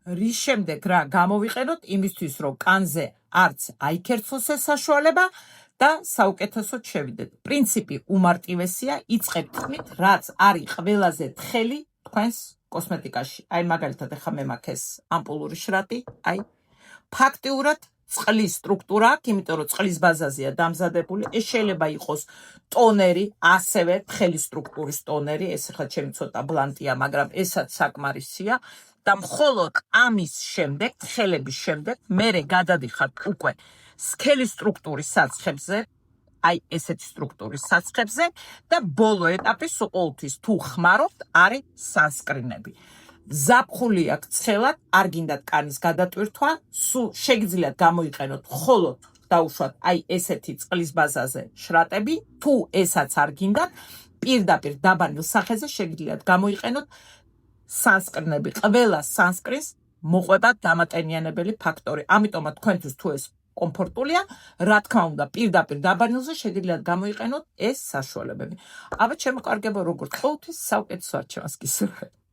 რის შემდეგ რა გამოვიყენოთ იმისთვის, რომ კანზე არც აიქერცოს ეს საშუალება და საუკეთესოდ შევიდეთ. პრინციპი უმარტივესია, იწყებთ თქმით, რაც არის ყველაზე თხელი თქვენს კოსმეტიკაში. აი მაგალითად ახლა მე მაქვს ეს ამპულური შრატი, აი ფაქტიურად წყლის სტრუქტურა აქვს, იმიტომ რომ წყლის ბაზაზეა დამზადებული. ეს შეიძლება იყოს ტონერი, ასევე თხელი სტრუქტურის ტონერი, ეს ახლა ჩემი ცოტა ბლანტია, მაგრამ ესაც საკმარისია და მხოლოდ ამის შემდეგ, თხელების შემდეგ, მერე გადადიხართ უკვე სქელი სტრუქტურის საცხებზე, აი ესეთი სტრუქტურის საცხებზე და ბოლო ეტაპი სულ ყოველთვის თუ ხმარობთ, არის სანსკრინები. ზაფხული აქვს ცხელად, არ გინდათ კანის გადატვირთვა, სულ შეგიძლიათ გამოიყენოთ მხოლოდ დაუშვათ აი ესეთი წყლის ბაზაზე შრატები, თუ ესაც არ გინდათ, პირდაპირ დაბანილ სახეზე შეგიძლიათ გამოიყენოთ სანსკრინები. ყველა სანსკრინს მოყვება დამატენიანებელი ფაქტორი. ამიტომაც თქვენთვის თუ ეს კომფორტულია, რა თქმა უნდა, პირდაპირ დაბანილზე შეგიძლიათ გამოიყენოთ ეს საშუალებები. აბა ჩემო კარგებო, როგორც ყოველთვის, საუკეთესო არჩევას გისურვებთ.